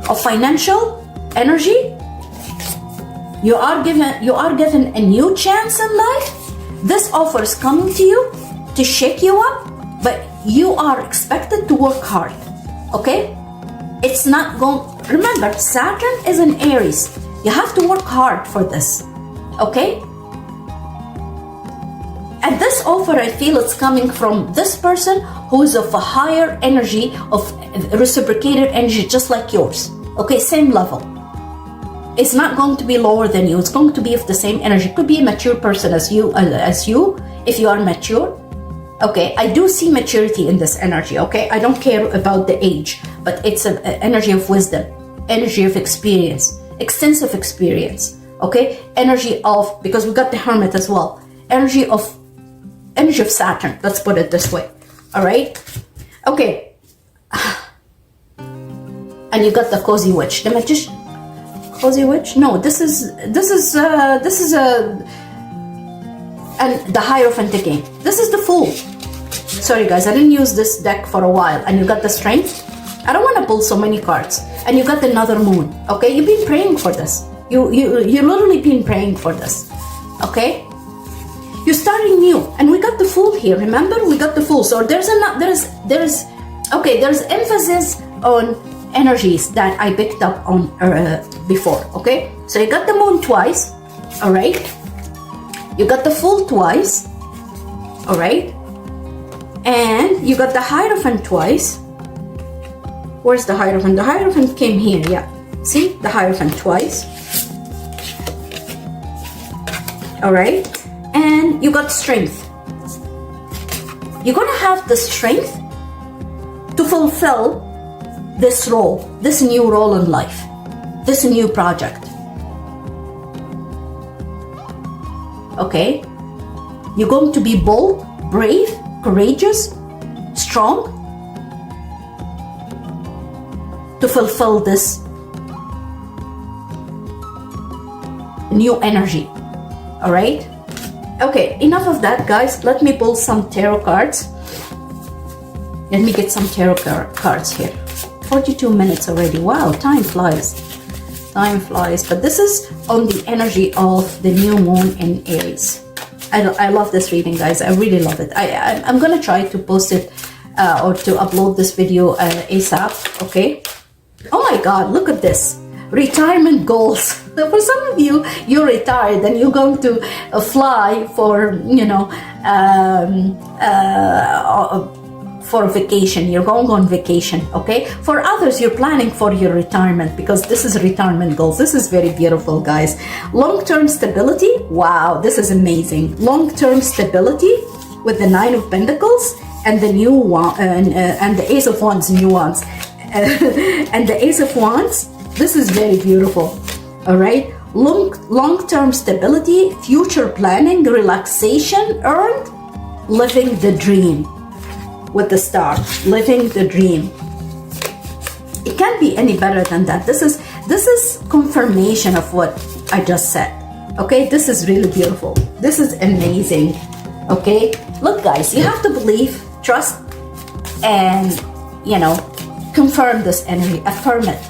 of financial energy, you are given a new chance in life. This offer is coming to you to shake you up, but you are expected to work hard, okay? It's not going... Remember, Saturn is in Aries. You have to work hard for this, okay? And this offer, I feel it's coming from this person who is of a higher energy, of reciprocated energy, just like yours, okay? Same level. It's not going to be lower than you. It's going to be of the same energy. It could be a mature person as you, if you are mature. Okay, I do see maturity in this energy, okay? I don't care about the age, but it's an energy of wisdom, energy of experience, extensive experience, okay? Energy of, because we got the Hermit as well, energy of Saturn, let's put it this way, all right? Okay. And you got the Cozy Witch, the Magician. Cozy Witch? No, this is and the Hierophant again. This is the Fool. Sorry guys, I didn't use this deck for a while. And you got the Strength. I don't want to pull so many cards. And you got another Moon. Okay, you've been praying for this. You literally been praying for this. Okay, you're starting new, and we got the Fool here. Remember, we got the Fool. So there's emphasis on energies that I picked up on before. Okay, so you got the Moon twice. All right. You got the Fool twice, all right? And you got the Hierophant twice. Where's the Hierophant? The Hierophant came here, yeah. See, the Hierophant twice. All right? And you got Strength. You're gonna have the strength to fulfill this role, this new role in life, this new project. Okay, you're going to be bold, brave, courageous, strong to fulfill this new energy. All right. Okay, enough of that, guys. Let me pull some tarot cards. Let me get some tarot cards here. 42 minutes already. Wow, time flies. time flies. But this is on the energy of the new moon in Aries. I love this reading, guys. I really love it. I'm gonna try to post it or to upload this video ASAP. Okay. Oh my God! Look at this. Retirement goals. For some of you, you're retired and you're going to fly for, you know, for a vacation. You're going on vacation, okay? For others, you're planning for your retirement, because this is retirement goals. This is very beautiful, guys. Long-term stability. Wow, this is amazing. Long-term stability with the Nine of Pentacles and the new one and the Ace of Wands, new ones, and the Ace of Wands. This is very beautiful. All right. Long-term stability, future planning, relaxation, earned, living the dream. With the star, living the dream. It can't be any better than that. This is confirmation of what I just said. Okay, this is really beautiful. This is amazing. Okay, look, guys, you have to believe, trust, and, you know, confirm this energy, affirm it.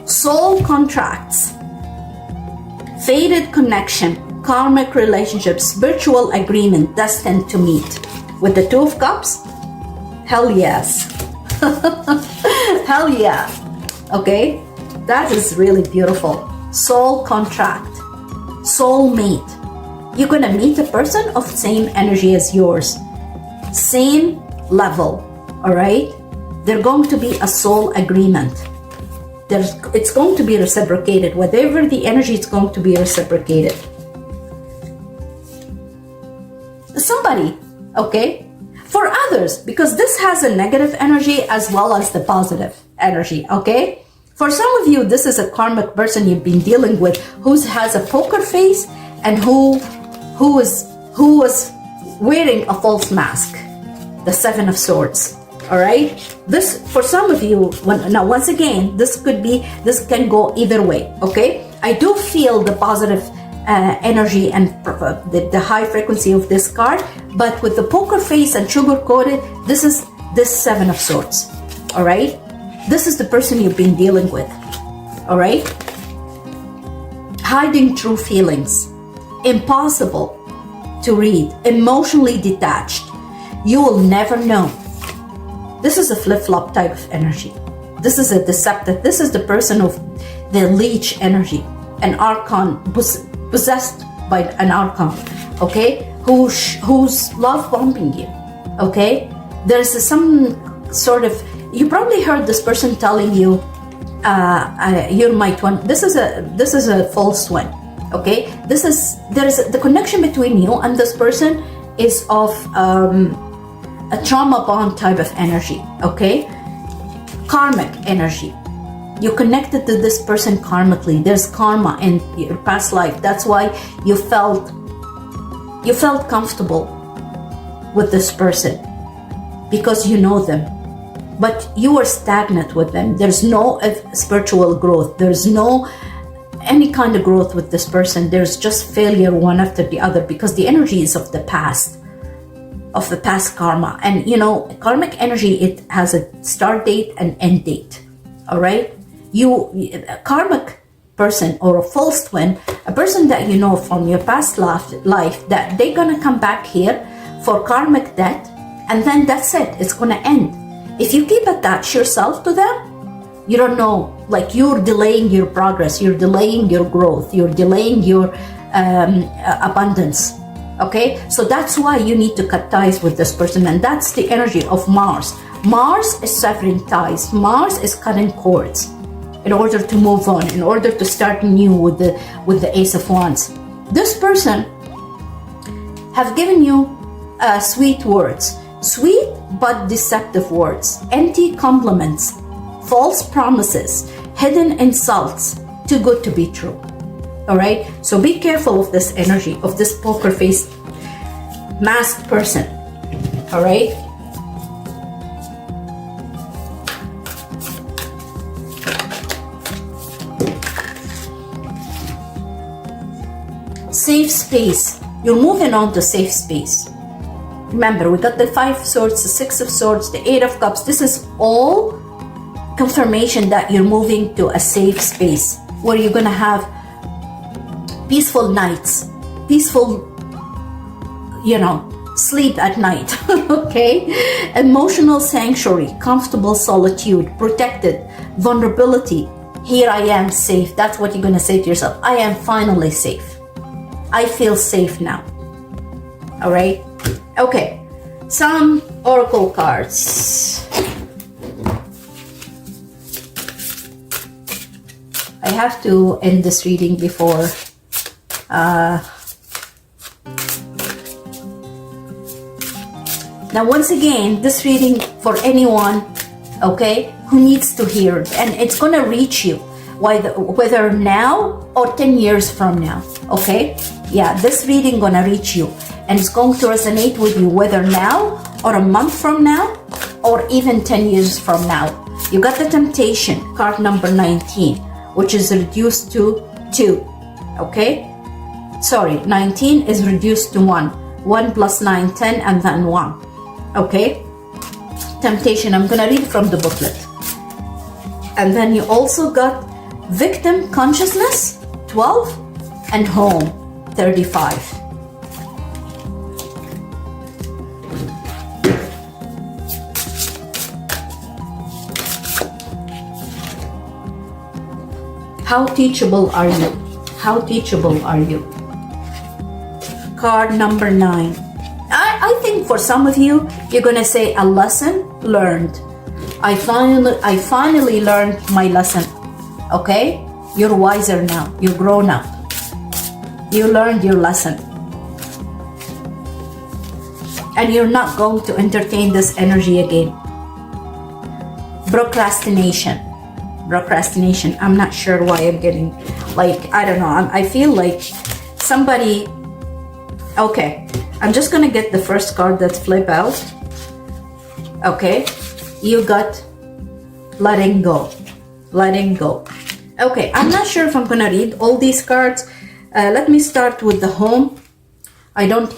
Soul contracts, faded connection, karmic relationships, spiritual agreement, destined to meet. With the Two of Cups, hell yes. Hell yeah. Okay, that is really beautiful. Soul contract, soul mate. You're gonna meet a person of same energy as yours, same level. All right, there's going to be a soul agreement. It's going to be reciprocated. Whatever the energy, it's going to be reciprocated. Somebody. Okay, for others, because this has a negative energy as well as the positive energy. Okay, for some of you, this is a karmic person you've been dealing with who has a poker face and who was wearing a false mask, the Seven of Swords. All right, this for some of you. Now, once again, this can go either way. Okay, I do feel the positive energy and the high frequency of this card, but with the poker face and sugar coated, this is this Seven of Swords. All right, this is the person you've been dealing with. All right, hiding true feelings, impossible to read, emotionally detached. You will never know. This is a flip-flop type of energy. This is a deceptive. This is the person of the leech energy, an archon, possessed by an archon, okay, who's love bombing you, okay. There's some sort of, you probably heard this person telling you, you're my twin. This is a false one, okay. There's the connection between you and this person is of a trauma bond type of energy, okay, karmic energy. You connected to this person karmically. There's karma in your past life. That's why you felt comfortable with this person, because you know them. But you were stagnant with them. There's no spiritual growth. There's no any kind of growth with this person. There's just failure one after the other, because the energy is of the past karma. And you know, karmic energy, it has a start date and end date. All right. A karmic person or a false twin, a person that you know from your past life, that they're gonna come back here for karmic debt, and then that's it. It's gonna end. If you keep attached yourself to them, you don't know, like you're delaying your progress, you're delaying your growth, you're delaying your abundance. Okay, so that's why you need to cut ties with this person, and that's the energy of Mars. Mars is severing ties. Mars is cutting cords in order to move on, in order to start new with the Ace of Wands. This person have given you sweet words, sweet but deceptive words, empty compliments, false promises, hidden insults, too good to be true. All right, so be careful of this energy of this poker face masked person. All right. Safe space. You're moving on to safe space. Remember, we got the Five of Swords, the Six of Swords, the Eight of Cups. This is all confirmation that you're moving to a safe space where you're gonna have peaceful nights, peaceful, sleep at night. Okay? Emotional sanctuary, comfortable solitude, protected, vulnerability. Here I am safe. That's what you're gonna say to yourself. I am finally safe. I feel safe now. All right? Okay. Some oracle cards. I have to end this reading before now once again, this reading for anyone, okay, who needs to hear it, and it's gonna reach you whether now or 10 years from now. Okay, yeah, this reading gonna reach you and it's going to resonate with you whether now or a month from now or even 10 years from now. You got the Temptation, card number 19, which is reduced to 2. Okay, sorry, 19 is reduced to 1. 1 plus 9, 10, and then 1. Okay, Temptation, I'm gonna read from the booklet. And then you also got Victim Consciousness, 12, and Home, 35. How teachable are you? How teachable are you? Card number 9. I think for some of you, you're gonna say a lesson learned. I finally learned my lesson. Okay? You're wiser now. You're grown up. You learned your lesson. And you're not going to entertain this energy again. Procrastination. Procrastination. I'm not sure why I'm getting, I don't know. I feel like somebody... Okay. I'm just gonna get the first card that's flip out. Okay, you got letting go. Letting go. Okay, I'm not sure if I'm gonna read all these cards. Let me start with the Home. I don't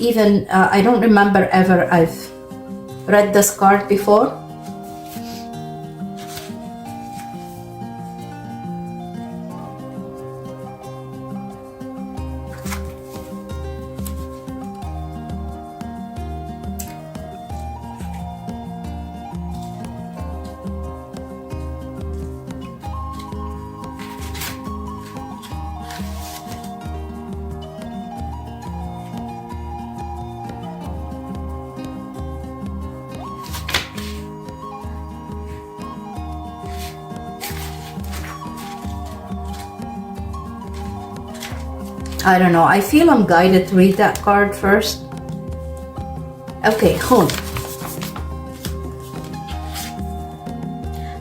remember ever I've read this card before. I don't know. I feel I'm guided to read that card first. Okay, Home.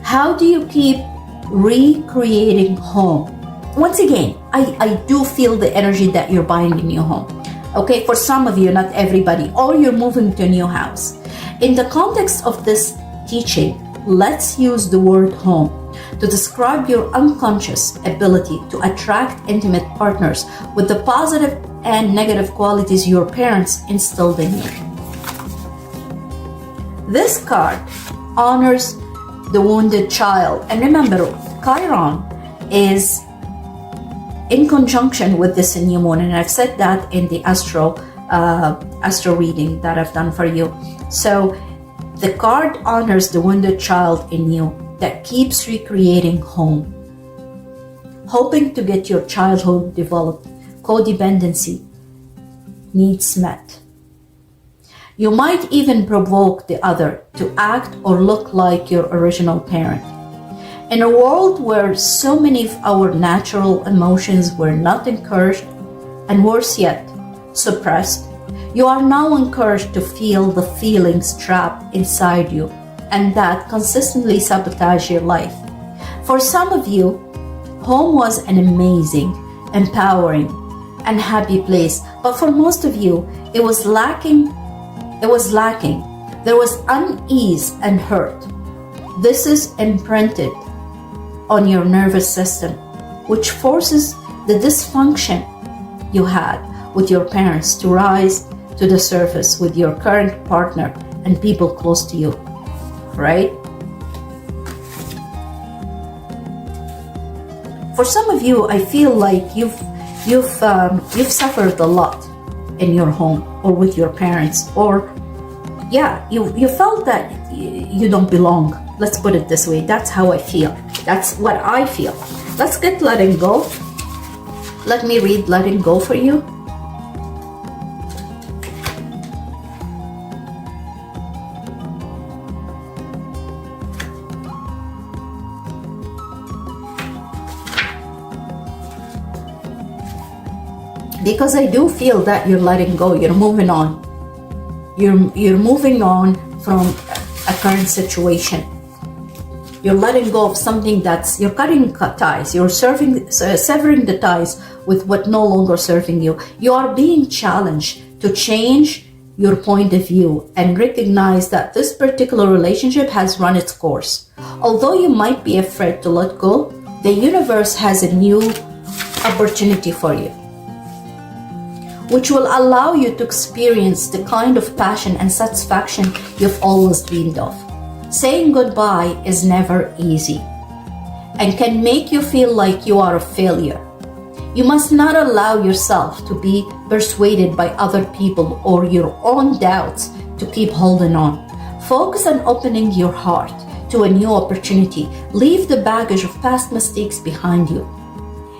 How do you keep recreating home? Once again, I do feel the energy that you're buying a new home. Okay, for some of you, not everybody, or you're moving to a new house. In the context of this teaching, let's use the word home to describe your unconscious ability to attract intimate partners with the positive and negative qualities your parents instilled in you. This card honors the wounded child. And remember, Chiron is in conjunction with this new moon, and I've said that in the astro reading that I've done for you. So the card honors the wounded child in you that keeps recreating home, hoping to get your childhood developed, codependency needs met. You might even provoke the other to act or look like your original parent. In a world where so many of our natural emotions were not encouraged, and worse yet, suppressed, you are now encouraged to feel the feelings trapped inside you and that consistently sabotage your life. For some of you, home was an amazing, empowering, and happy place, but for most of you, it was lacking. There was unease and hurt. This is imprinted on your nervous system, which forces the dysfunction you had with your parents to rise to the surface with your current partner and people close to you, right? For some of you, I feel like you've suffered a lot in your home or with your parents, or yeah, you felt that you don't belong. Let's put it this way. That's how I feel. That's what I feel. Let's get letting go. Let me read letting go for you. Because I do feel that you're letting go, you're moving on. You're moving on from a current situation. You're letting go of something you're cutting ties. You're severing the ties with what no longer serving you. You are being challenged to change your point of view and recognize that this particular relationship has run its course. Although you might be afraid to let go, the universe has a new opportunity for you, which will allow you to experience the kind of passion and satisfaction you've always dreamed of. Saying goodbye is never easy and can make you feel like you are a failure. You must not allow yourself to be persuaded by other people or your own doubts to keep holding on. Focus on opening your heart to a new opportunity. Leave the baggage of past mistakes behind you.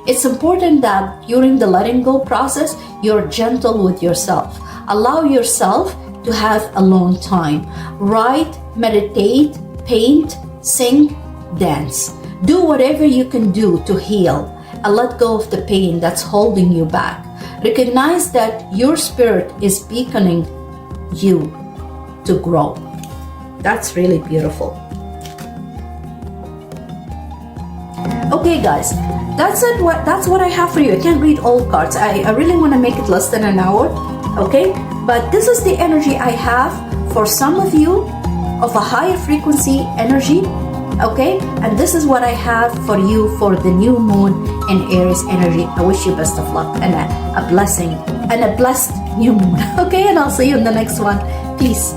It's important that during the letting go process, you're gentle with yourself. Allow yourself to have alone time. Write, meditate, paint, sing, dance. Do whatever you can do to heal and let go of the pain that's holding you back. Recognize that your spirit is beckoning you to grow. That's really beautiful. Okay guys, that's it. That's what I have for you. I can't read all cards. I really want to make it less than an hour, okay? But this is the energy I have for some of you of a higher frequency energy, okay? And this is what I have for you for the new moon in Aries energy. I wish you best of luck and a blessing and a blessed new moon, okay? And I'll see you in the next one. Peace.